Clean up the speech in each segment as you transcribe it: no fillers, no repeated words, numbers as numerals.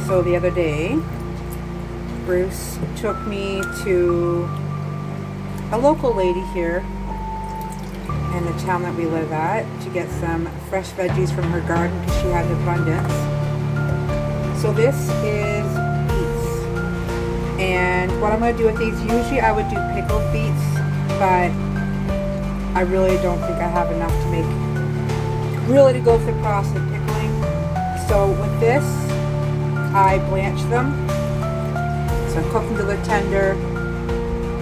So the other day, Bruce took me to a local lady here in the town that we live at to get some fresh veggies from her garden because she had abundance. So this is beets. And what I'm going to do with these, usually I would do pickled beets, but I really don't think I have enough to make, really to go through the process of pickling. So with this, I blanch them. So I cook them till they're tender,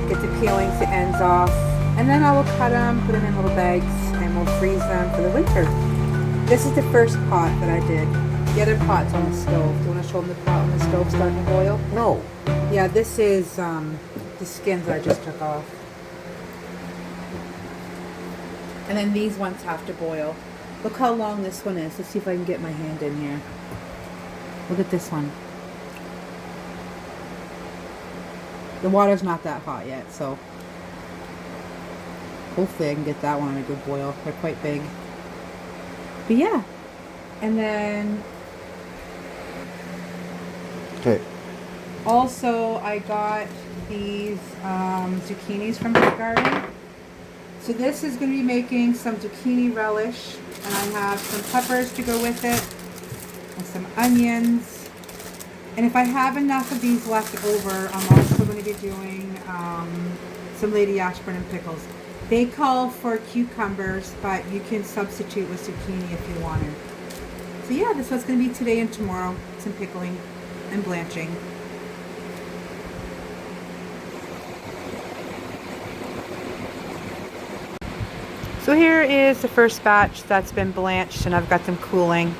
get the peelings, the ends off, and then I will cut them, put them in little bags, and we'll freeze them for the winter. This is the first pot that I did. The other pot's on the stove. Do you want to show them the pot on the stove starting to boil? No. Yeah, this is the skins I just took off. And then these ones have to boil. Look how long this one is. Let's see if I can get my hand in here. Look at this one. The water's not that hot yet, so hopefully I can get that one on a good boil. They're quite big. But yeah. And then Okay. also I got these zucchinis from her garden. So this is going to be making some zucchini relish, and I have some peppers to go with it, and some onions. And if I have enough of these left over, I'm also going to be doing some Lady Ashburn pickles. They call for cucumbers, but you can substitute with zucchini if you wanted. So yeah, this is what's going to be today and tomorrow. Some pickling and blanching. So here is the first batch that's been blanched, and I've got them cooling.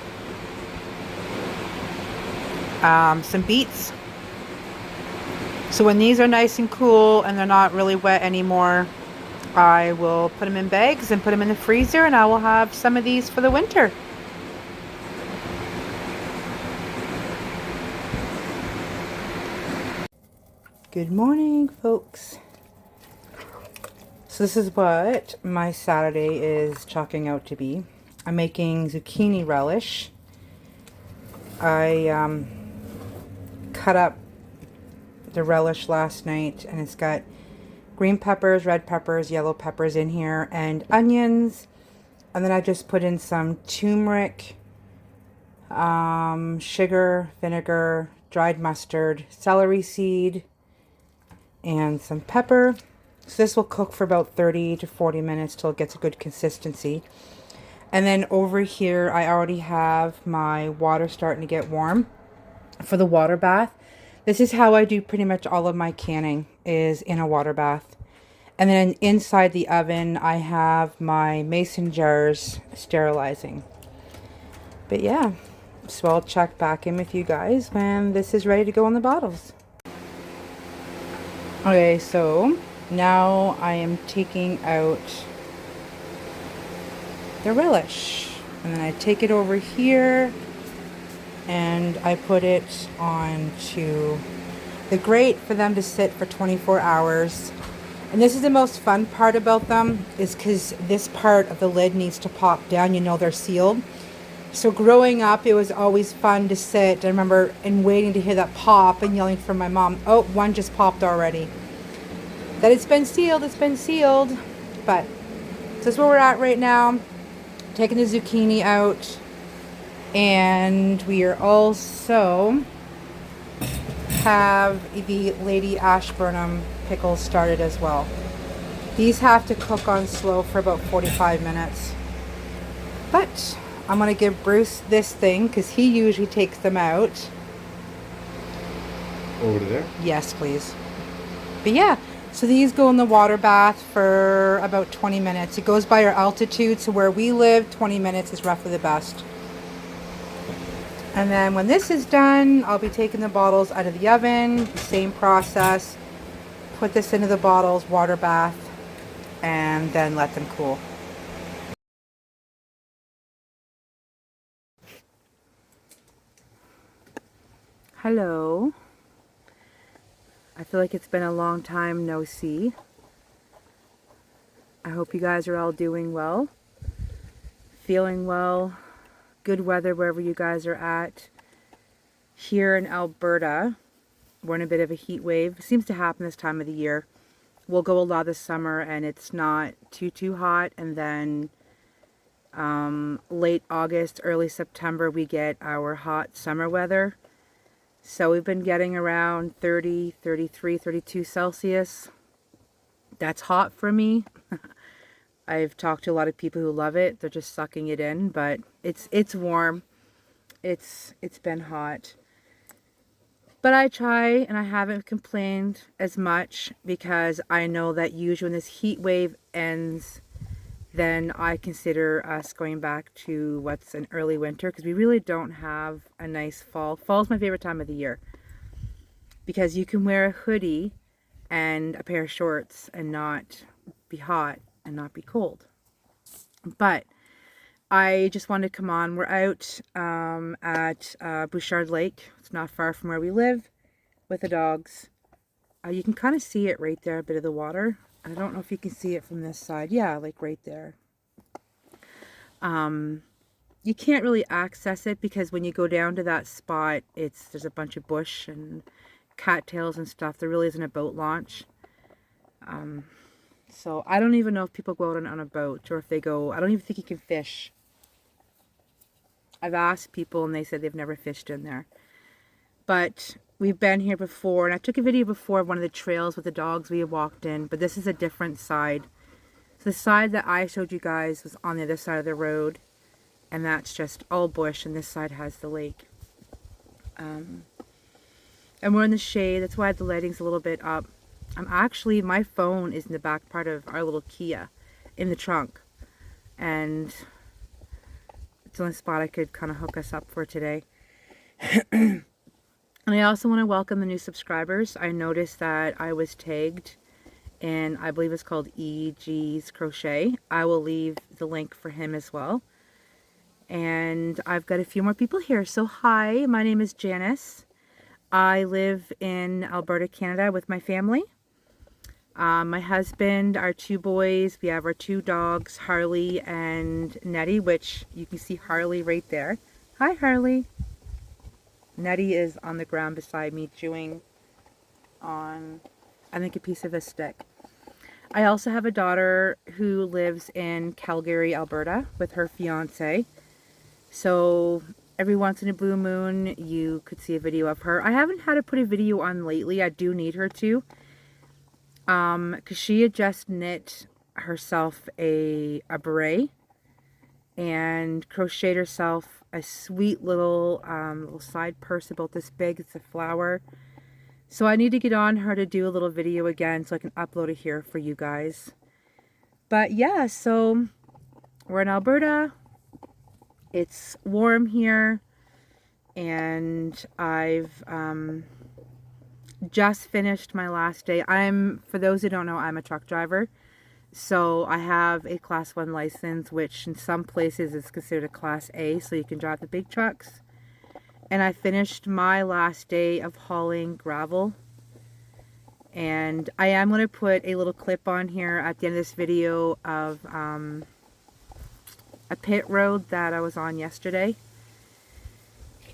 Some beets. So when these are nice and cool and they're not really wet anymore, I will put them in bags and put them in the freezer, and I will have some of these for the winter. Good morning, folks. So this is what my Saturday is chalking out to be. I'm making zucchini relish. I cut up the relish last night, and it's got green peppers, red peppers, yellow peppers in here, and onions. And then I just put in some turmeric, sugar, vinegar, dried mustard, celery seed, and some pepper. So this will cook for about 30 to 40 minutes till it gets a good consistency. And then over here, I already have my water starting to get warm for the water bath. This is how I do pretty much all of my canning, is in a water bath. And then inside the oven, I have my mason jars sterilizing. But yeah, so I'll check back in with you guys when this is ready to go in the bottles. Okay, so now I am taking out the relish, and then I take it over here and I put it onto the grate for them to sit for 24 hours. And this is the most fun part about them, is because this part of the lid needs to pop down. You know they're sealed. So growing up, it was always fun to sit. I remember and waiting to hear that pop and yelling for my mom, oh, one just popped already. That it's been sealed, it's been sealed. But so that's where we're at right now. Taking the zucchini out. And we are also have the Lady Ashburnham pickles started as well. These have to cook on slow for about 45 minutes. But I'm going to give Bruce this thing because he usually takes them out. Over there? Yes, please. But yeah, so these go in the water bath for about 20 minutes. It goes by our altitude, so where we live, 20 minutes is roughly the best. And then when this is done, I'll be taking the bottles out of the oven. Same process. Put this into the bottles, water bath, and then let them cool. Hello. I feel like it's been a long time no see. I hope you guys are all doing well, feeling well, good weather wherever you guys are at. here in Alberta, we're in a bit of a heat wave. It seems to happen this time of the year. We'll go a lot this summer and it's not too hot, and then late August, early September, we get our hot summer weather. So we've been getting around 30, 33, 32 Celsius. That's hot for me. I've talked to a lot of people who love it. They're just sucking it in, but it's warm. It's been hot. But I try, and I haven't complained as much because I know that usually when this heat wave ends, then I consider us going back to what's an early winter, because we really don't have a nice fall. Fall's my favorite time of the year because you can wear a hoodie and a pair of shorts and not be hot and not be cold. But I just wanted to come on. We're out at Bouchard Lake. It's not far from where we live with the dogs. You can kind of see it right there, a bit of the water. I don't know if you can see it from this side. Yeah, like right there. You can't really access it because when you go down to that spot, there's a bunch of bush and cattails and stuff. There really isn't a boat launch. So I don't even know if people go out on a boat, or if they go. I don't even think you can fish. I've asked people and they said they've never fished in there. But we've been here before, and I took a video before of one of the trails with the dogs we had walked in, but this is a different side. So the side that I showed you guys was on the other side of the road, and that's just all bush, and this side has the lake. And we're in the shade. That's why the lighting's a little bit up. My phone is in the back part of our little Kia in the trunk, and it's the only spot I could kind of hook us up for today. And I also want to welcome the new subscribers. I noticed that I was tagged in, I believe it's called EG's Crochet. I will leave the link for him as well. And I've got a few more people here. So hi, my name is Janice. I live in Alberta, Canada with my family. My husband, our two boys, we have our two dogs, Harley and Nettie, which you can see Harley right there. Hi, Harley. Nettie is on the ground beside me chewing on, I think, a piece of a stick. I also have a daughter who lives in Calgary, Alberta with her fiance. So every once in a blue moon, you could see a video of her. I haven't had to put a video on lately. I do need her to. Because she had just knit herself a beret and crocheted herself a sweet little side purse about this big. It's a flower. So I need to get on her to do a little video again so I can upload it here for you guys. But yeah, so we're in Alberta. It's warm here, and I've just finished my last day. For those who don't know, I'm a truck driver. So I have a class 1 license, which in some places is considered a class A, so you can drive the big trucks. And I finished my last day of hauling gravel. And I am going to put a little clip on here at the end of this video of a pit road that I was on yesterday.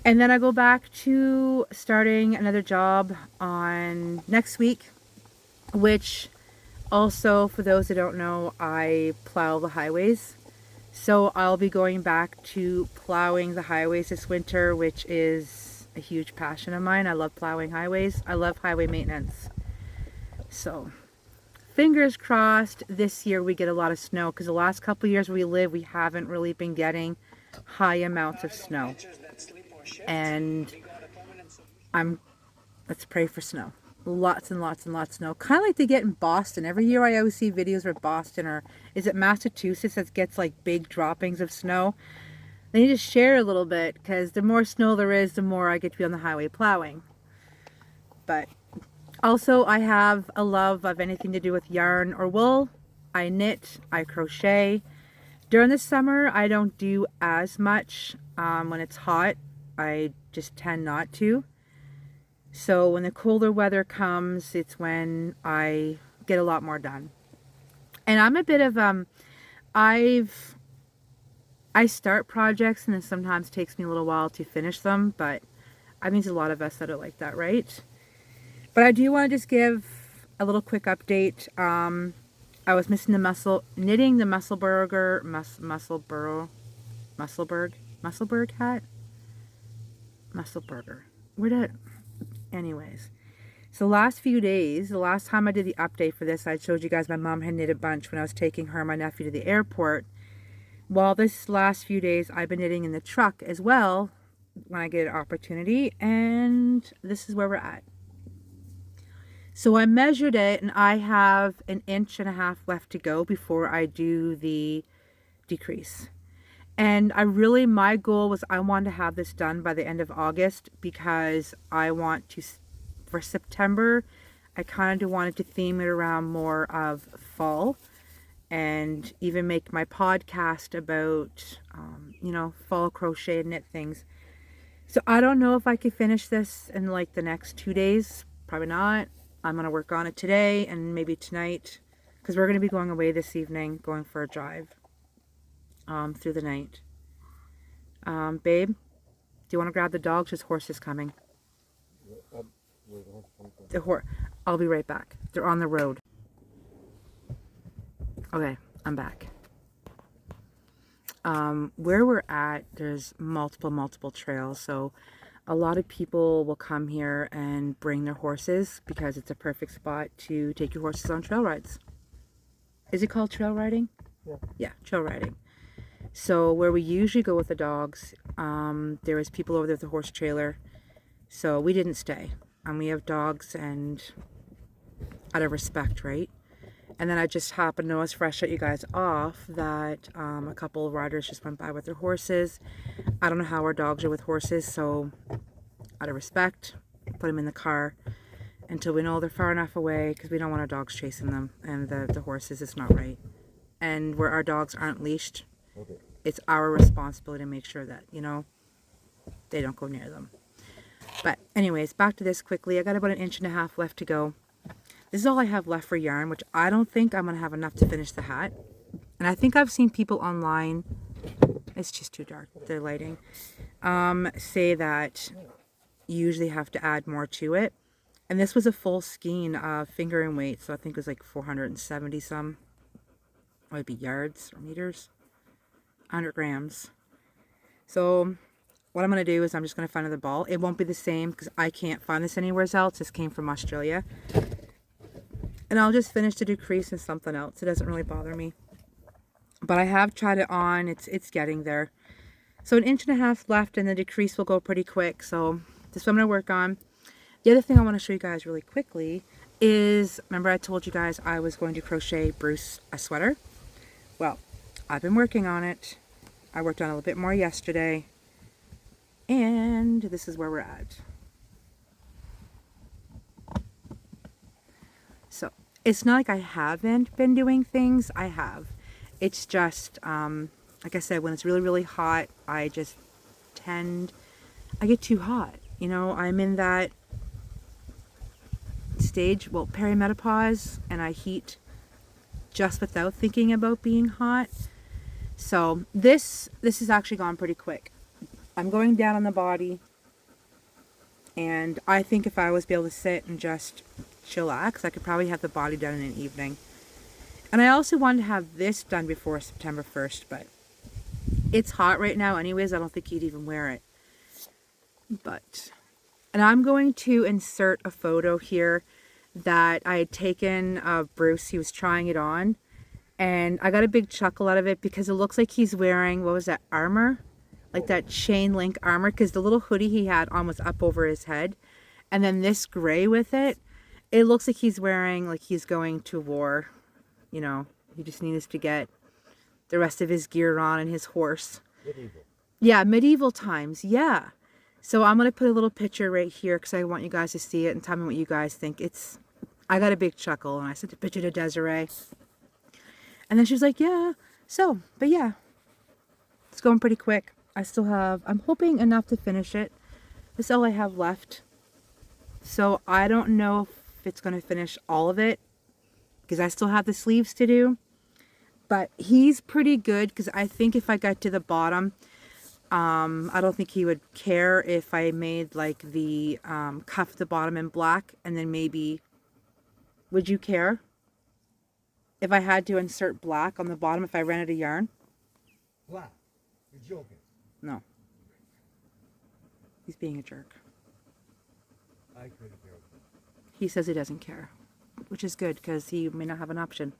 And then I go back to starting another job on next week, which also, for those who don't know, I plow the highways. So I'll be going back to plowing the highways this winter, which is a huge passion of mine. I love plowing highways. I love highway maintenance. So fingers crossed this year we get a lot of snow, because the last couple of years where we live, we haven't really been getting high amounts of snow. And let's pray for snow. Lots and lots and lots of snow. Kind of like they get in Boston. Every year I always see videos where Boston, or is it Massachusetts, that gets like big droppings of snow. They need to share a little bit, because the more snow there is, the more I get to be on the highway plowing. But also I have a love of anything to do with yarn or wool. I knit, I crochet. During the summer I don't do as much. When it's hot, I just tend not to. So when the colder weather comes, it's when I get a lot more done. And I'm a bit of, I start projects and it sometimes takes me a little while to finish them, but I think there's a lot of us that are like that, right? But I do want to just give a little quick update. I was missing knitting the Musselburgh hat? Musselburger. Anyways. So last few days, the last time I did the update for this, I showed you guys my mom had knit a bunch when I was taking her and my nephew to the airport. Well, this last few days, I've been knitting in the truck as well when I get an opportunity, and this is where we're at. So I measured it, and I have 1.5 inches left to go before I do the decrease. And my goal was I wanted to have this done by the end of August, because I want to, for September, I kind of wanted to theme it around more of fall, and even make my podcast about, fall crochet and knit things. So I don't know if I could finish this in like the next 2 days. Probably not. I'm going to work on it today and maybe tonight, because we're going to be going away this evening, going for a drive through the night. Babe, do you want to grab the dogs? His horse is coming. I'll be right back. They're on the road. Okay, I'm back. Where we're at, there's multiple trails, so a lot of people will come here and bring their horses because it's a perfect spot to take your horses on trail rides. Is it called trail riding? Yeah. Yeah, trail riding. So where we usually go with the dogs, there was people over there with the horse trailer, so we didn't stay. We have dogs, and out of respect, right? And then I just happened to notice, fresh shut you guys off, that a couple of riders just went by with their horses. I don't know how our dogs are with horses, so out of respect, put them in the car until we know they're far enough away, because we don't want our dogs chasing them, and the horses, it's not right. And where our dogs aren't leashed, okay, it's our responsibility to make sure that, they don't go near them. But anyways, back to this quickly. I got about 1.5 inches left to go. This is all I have left for yarn, which I don't think I'm going to have enough to finish the hat. And I think I've seen people online, it's just too dark, the lighting, say that you usually have to add more to it. And this was a full skein of fingering weight, so I think it was like 470 some, might be yards or meters, 100 grams. So what I'm going to do is I'm just going to find another ball. It won't be the same because I can't find this anywhere else. This came from Australia. And I'll just finish the decrease in something else. It doesn't really bother me. But I have tried it on. It's getting there. So 1.5 inches left, and the decrease will go pretty quick. So this is what I'm going to work on. The other thing I want to show you guys really quickly is, remember I told you guys I was going to crochet Bruce a sweater? Well, I've been working on it. I worked on it a little bit more yesterday. And this is where we're at. So it's not like I haven't been doing things. I have. It's just, like I said, when it's really hot, I get too hot. I'm in that stage, perimenopause, and I heat just without thinking about being hot. So this has actually gone pretty quick. I'm going down on the body, and I think if I was able to sit and just chillax, I could probably have the body done in an evening. And I also wanted to have this done before September 1st, but it's hot right now anyways. I don't think he'd even wear it. And I'm going to insert a photo here that I had taken of Bruce. He was trying it on, and I got a big chuckle out of it because it looks like he's wearing, what was that, armor? Like that chain link armor, because the little hoodie he had on was up over his head. And then this gray with it, it looks like he's wearing, like he's going to war. He just needs to get the rest of his gear on and his horse. Medieval. Yeah, medieval times, yeah. So I'm going to put a little picture right here because I want you guys to see it and tell me what you guys think. I got a big chuckle, and I sent the picture to Desiree. And then she was like, yeah. But yeah, it's going pretty quick. I'm hoping enough to finish it. This is all I have left. So I don't know if it's going to finish all of it, because I still have the sleeves to do. But he's pretty good, because I think if I got to the bottom, I don't think he would care if I made like the cuff at the bottom in black, and then maybe, would you care if I had to insert black on the bottom if I ran out of yarn? Black? You're joking. No. He's being a jerk. I couldn't care. He says he doesn't care, which is good because he may not have an option.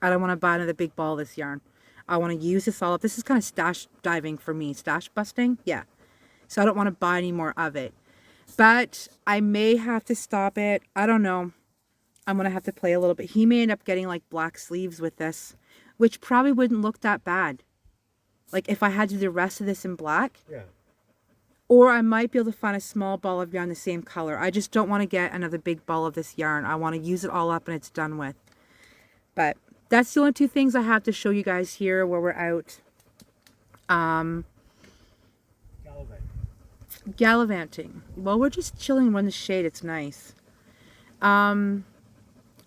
I don't want to buy another big ball of this yarn. I want to use this all up. This is kind of stash diving for me. Stash busting? Yeah. So I don't want to buy any more of it. But I may have to stop it. I don't know. I'm going to have to play a little bit. He may end up getting like black sleeves with this, which probably wouldn't look that bad. Like if I had to do the rest of this in black. Yeah. Or I might be able to find a small ball of yarn the same color. I just don't want to get another big ball of this yarn. I want to use it all up and it's done with. But that's the only two things I have to show you guys here where we're out. Gallivanting. Well, we're just chilling in the shade. It's nice. But I'm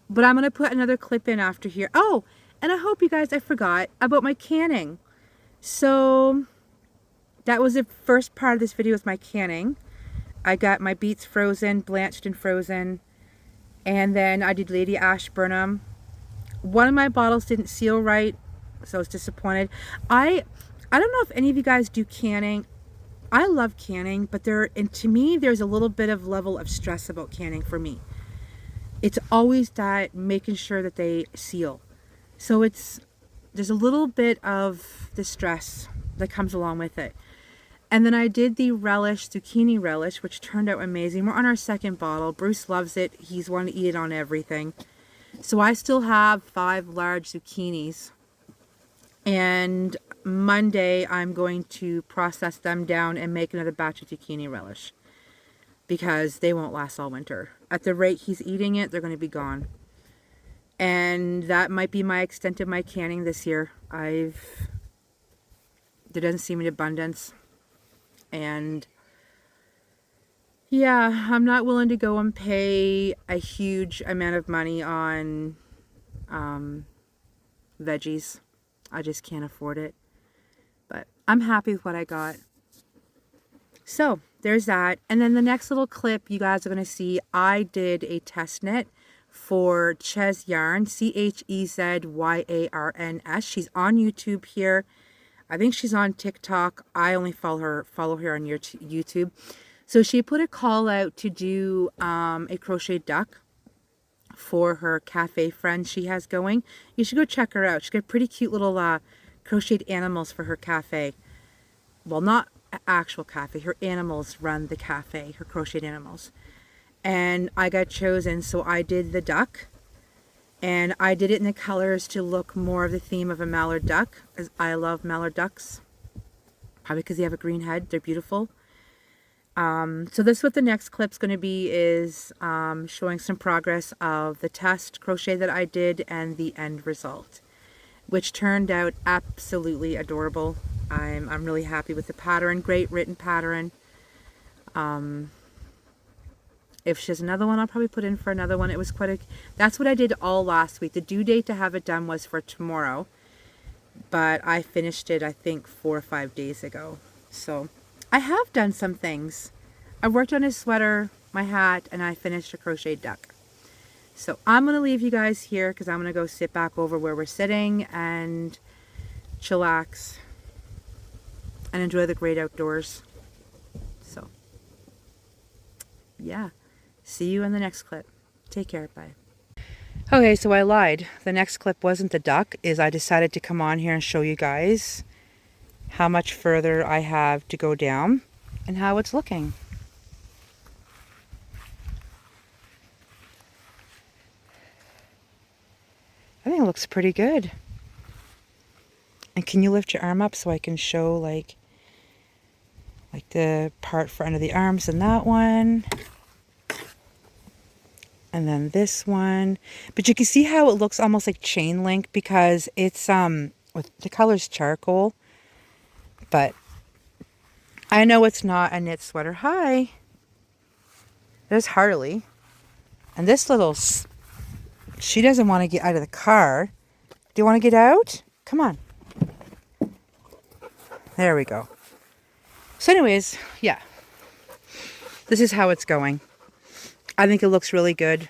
going to put another clip in after here. Oh, and I hope you guys, I forgot about my canning. So that was the first part of this video, was my canning. I got my beets frozen, blanched and frozen. And then I did Lady Ashburnham. One of my bottles didn't seal right, so I was disappointed. I don't know if any of you guys do canning. I love canning, but to me, there's a little bit of level of stress about canning for me. It's always that making sure that they seal. So there's a little bit of the stress that comes along with it. And then I did the relish, zucchini relish, which turned out amazing. We're on our second bottle. Bruce loves it. He's wanting to eat it on everything. So I still have 5 large zucchinis. And Monday I'm going to process them down and make another batch of zucchini relish. Because they won't last all winter. At the rate he's eating it, they're going to be gone. And that might be my extent of my canning this year. There doesn't seem an abundance. And yeah, I'm not willing to go and pay a huge amount of money on veggies. I just can't afford it. But I'm happy with what I got. So there's that. And then the next little clip you guys are going to see, I did a test knit for Ches Yarn, Chezyarns. She's on YouTube here. I think she's on TikTok. I only follow her on YouTube. So she put a call out to do a crochet duck for her cafe friend she has going. You should go check her out. She's got pretty cute little crocheted animals for her cafe. Well, not actual cafe. Her animals run the cafe, her crocheted animals. And I got chosen, so I did the duck. And I did it in the colors to look more of the theme of a mallard duck, as I love mallard ducks. Probably because they have a green head. They're beautiful. So this is what the next clip's going to be, is showing some progress of the test crochet that I did and the end result, which turned out absolutely adorable. I'm really happy with the pattern. Great written pattern. If she has another one, I'll probably put in for another one. It was that's what I did all last week. The due date to have it done was for tomorrow, but I finished it, I think, 4 or 5 days ago. So I have done some things. I worked on a sweater, my hat, and I finished a crochet duck. So I'm going to leave you guys here because I'm going to go sit back over where we're sitting and chillax and enjoy the great outdoors. So yeah. See you in the next clip. Take care. Bye. Okay, so I lied. The next clip wasn't the duck. I decided to come on here and show you guys how much further I have to go down and how it's looking. I think it looks pretty good. And can you lift your arm up so I can show like the part for under the arms and that one? And then this one. But you can see how it looks almost like chain link because it's with the color's charcoal. But I know it's not a knit sweater. Hi. There's Harley. And this little, she doesn't want to get out of the car. Do you want to get out? Come on. There we go. So anyways, yeah, this is how it's going. I think it looks really good.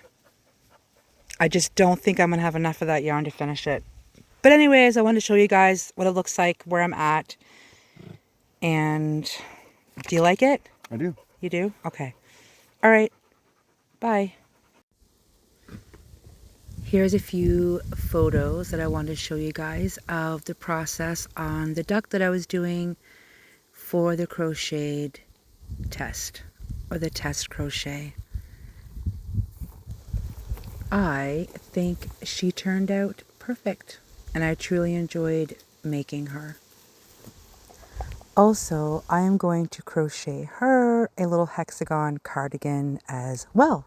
I just don't think I'm going to have enough of that yarn to finish it. But anyways, I wanted to show you guys what it looks like, where I'm at. And do you like it? I do. You do? Okay. All right. Bye. Here's a few photos that I wanted to show you guys of the process on the duck that I was doing for the crocheted test, or the test crochet. I think she turned out perfect, and I truly enjoyed making her. Also, I am going to crochet her a little hexagon cardigan as well.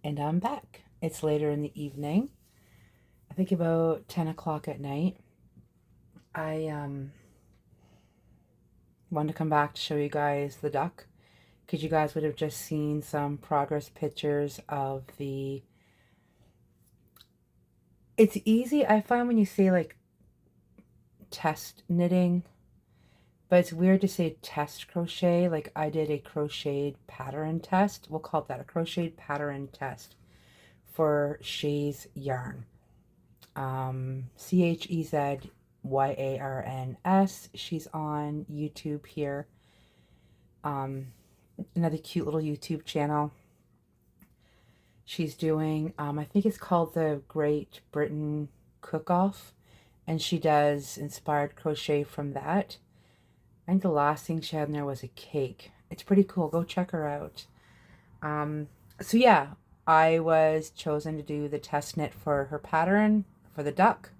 And I'm back. It's later in the evening. I think about 10 o'clock at night. I wanted to come back to show you guys the duck, because you guys would have just seen some progress pictures of the... It's easy, I find, when you say like test knitting, but it's weird to say test crochet. Like I did a crocheted pattern test. We'll call it that, a crocheted pattern test for Shay's yarn. ChezyYarns. She's on YouTube here. Another cute little YouTube channel. She's doing, I think it's called the Great Britain Cook-Off, and she does inspired crochet from that. I think the last thing she had in there was a cake. It's pretty cool. Go check her out. So yeah, I was chosen to do the test knit for her pattern for the duck.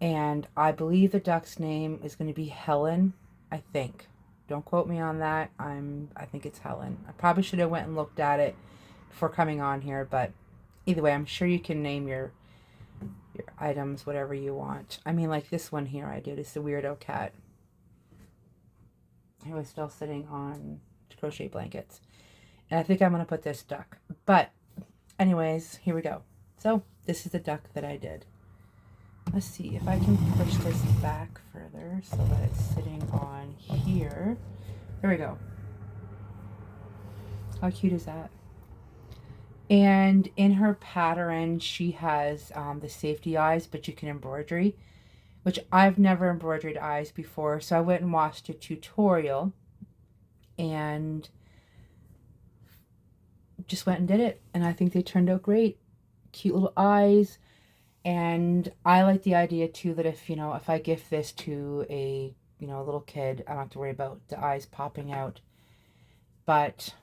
And I believe the duck's name is going to be Helen, I think. Don't quote me on that. I think it's Helen. I probably should have went and looked at it before coming on here, but either way, I'm sure you can name your items whatever you want. I mean, like this one here I did. It's the weirdo cat. He was still sitting on crochet blankets. And I think I'm going to put this duck. But anyways, here we go. So this is the duck that I did. Let's see if I can push this back further so that it's sitting on here. There we go. How cute is that? And in her pattern, she has the safety eyes, but you can embroidery, which I've never embroidered eyes before. So I went and watched a tutorial and just went and did it. And I think they turned out great. Cute little eyes. And I like the idea too that if, you know, if I gift this to a, you know, a little kid, I don't have to worry about the eyes popping out. But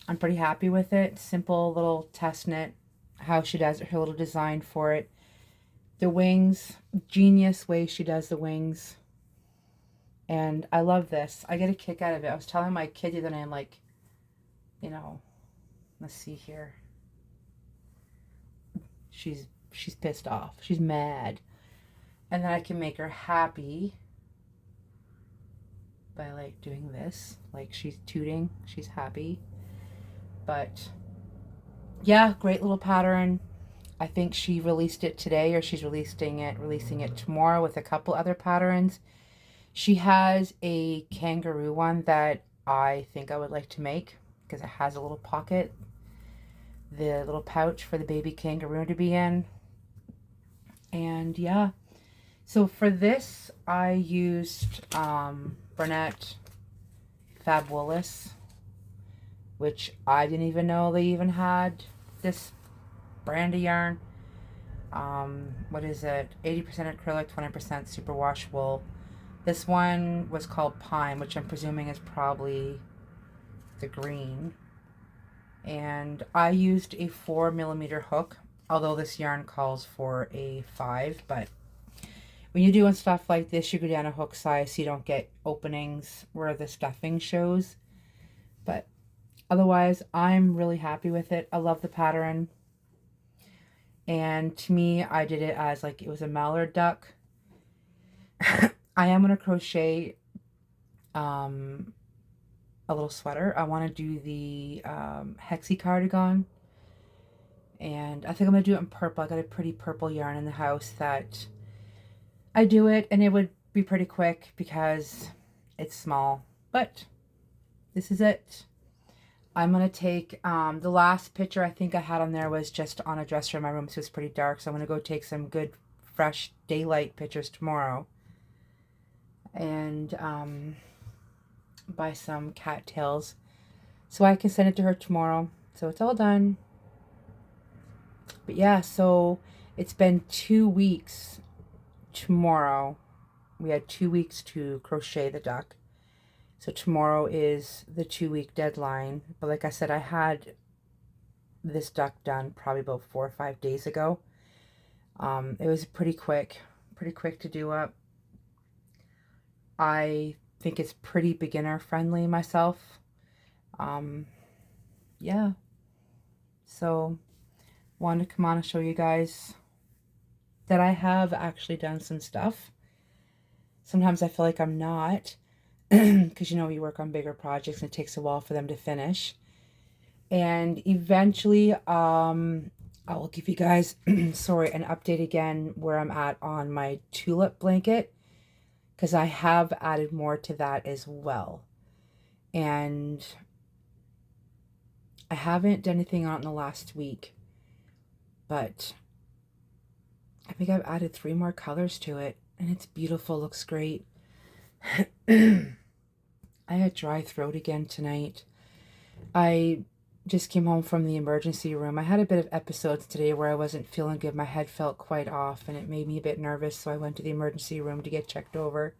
I'm pretty happy with it. Simple little test knit, how she does her little design for it. The wings, genius way she does the wings. And I love this. I get a kick out of it. I was telling my kid the other night, I'm like, you know, let's see here. She's pissed off. She's mad. And then I can make her happy by like doing this. Like she's tooting. She's happy. But yeah, great little pattern. I think she released it today, or she's releasing it tomorrow with a couple other patterns. She has a kangaroo one that I think I would like to make because it has a little pocket, the little pouch for the baby kangaroo to be in. And yeah, so for this I used Bernat Fabulously, which I didn't even know they even had this brand of yarn. What is it? 80% acrylic, 20% superwash wool. This one was called Pine, which I'm presuming is probably the green. And I used a 4mm hook, although this yarn calls for a 5. But when you're doing stuff like this, you go down a hook size so you don't get openings where the stuffing shows. But otherwise, I'm really happy with it. I love the pattern. And to me, I did it as like it was a mallard duck. I am going to crochet a little sweater. I want to do the hexie cardigan. And I think I'm going to do it in purple. I got a pretty purple yarn in the house that I do it, and it would be pretty quick because it's small, but this is it. I'm going to take, the last picture I think I had on there was just on a dresser in my room, so it's pretty dark, so I'm going to go take some good, fresh daylight pictures tomorrow. And, buy some cattails so I can send it to her tomorrow. So it's all done. But yeah, so it's been 2 weeks tomorrow. We had 2 weeks to crochet the duck. So tomorrow is the 2-week deadline. But like I said, I had this duck done probably about 4 or 5 days ago. It was pretty quick to do up. I think it's pretty beginner friendly myself. Yeah. So wanted to come on and show you guys that I have actually done some stuff. Sometimes I feel like I'm not, because you know, you work on bigger projects and it takes a while for them to finish. And eventually, I will give you guys, sorry, an update again where I'm at on my tulip blanket, because I have added more to that as well. And I haven't done anything on it in the last week, but I think I've added 3 more colors to it, and it's beautiful, looks great. I had dry throat again tonight. I just came home from the emergency room. I had a bit of episodes today where I wasn't feeling good. My head felt quite off, and it made me a bit nervous, so I went to the emergency room to get checked over.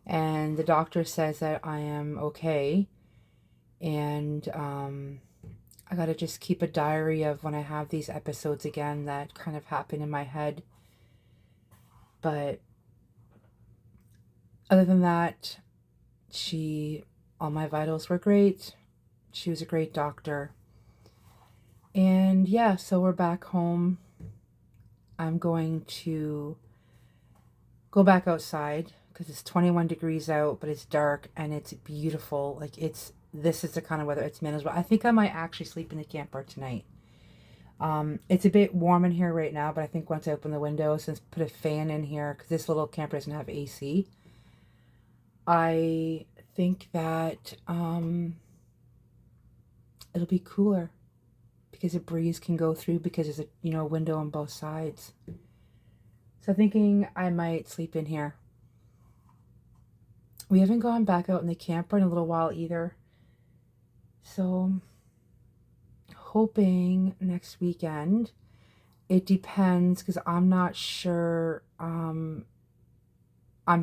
And the doctor says that I am okay, and I gotta just keep a diary of when I have these episodes again that kind of happen in my head. But other than that, all my vitals were great. She was a great doctor. And yeah, so we're back home. I'm going to go back outside because it's 21 degrees out, but it's dark and it's beautiful. Like this is the kind of weather it's manageable. I think I might actually sleep in the camper tonight. It's a bit warm in here right now, but I think once I open the windows and put a fan in here, because this little camper doesn't have AC, I think that it'll be cooler because a breeze can go through because there's a window on both sides. So thinking I might sleep in here. We haven't gone back out in the camper in a little while either. So hoping next weekend. It depends because I'm not sure. I'm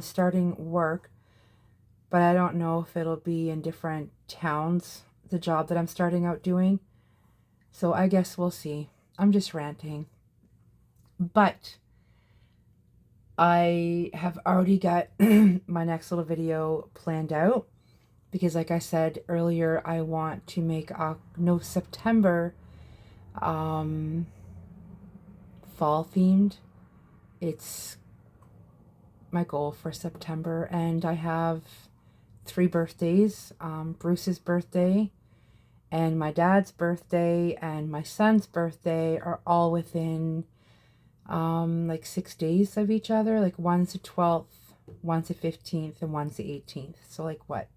starting work, but I don't know if it'll be in different towns, the job that I'm starting out doing. So I guess we'll see. I'm just ranting. But I have already got my next little video planned out because like I said earlier, I want to make September fall themed. It's my goal for September, and I have 3 birthdays. Bruce's birthday and my dad's birthday and my son's birthday are all within like 6 days of each other. Like one's the 12th, one's the 15th, and one's the 18th. So like what,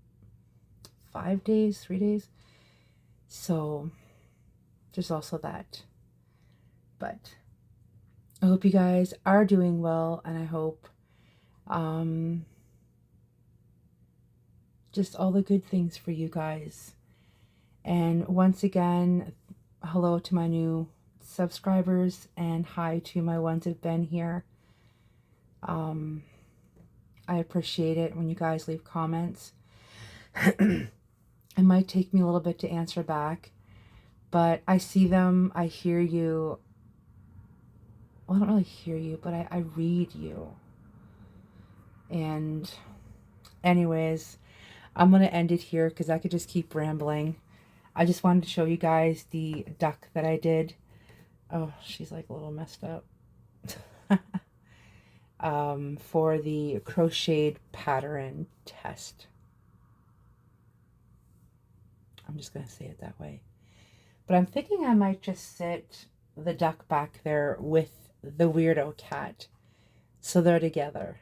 5 days, 3 days? So there's also that. But I hope you guys are doing well, and I hope just all the good things for you guys. And once again, hello to my new subscribers and hi to my ones that have been here. I appreciate it when you guys leave comments. It might take me a little bit to answer back, but I see them, I hear you. Well, I don't really hear you, but I read you. And anyways, I'm going to end it here because I could just keep rambling. I just wanted to show you guys the duck that I did. Oh, she's like a little messed up. For the crocheted pattern test. I'm just going to say it that way. But I'm thinking I might just sit the duck back there with the weirdo cat. So they're together.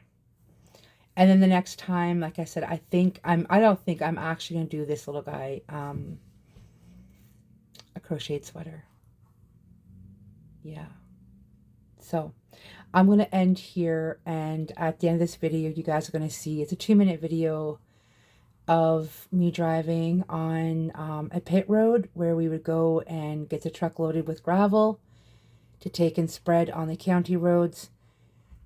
And then the next time, like I said, I don't think I'm actually going to do this little guy a crocheted sweater. Yeah. So I'm going to end here, and at the end of this video, you guys are going to see, it's a 2-minute video of me driving on a pit road where we would go and get the truck loaded with gravel to take and spread on the county roads.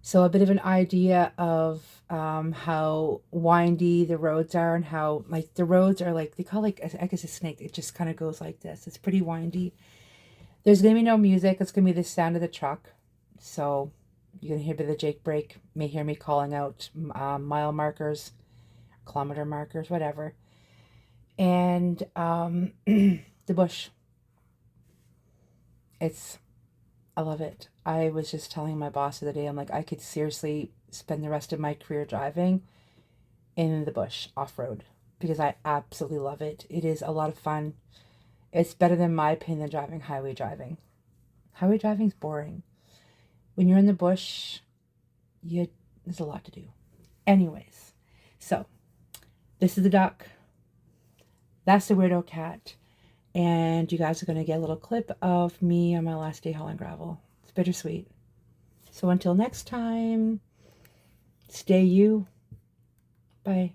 So a bit of an idea of how windy the roads are, and how like the roads are like, they call like, I guess a snake. It just kind of goes like this. It's pretty windy. There's going to be no music. It's going to be the sound of the truck. So you're going to hear a bit of the Jake brake. You may hear me calling out mile markers, kilometer markers, whatever. And the bush. I love it. I was just telling my boss the other day, I'm like, I could seriously spend the rest of my career driving in the bush off-road because I absolutely love it. It is a lot of fun. It's better than my opinion than driving highway driving. Highway driving is boring. When you're in the bush, there's a lot to do. Anyways, so this is the duck. That's the weirdo cat. And you guys are going to get a little clip of me on my last day hauling gravel. It's bittersweet. So until next time, stay you. Bye.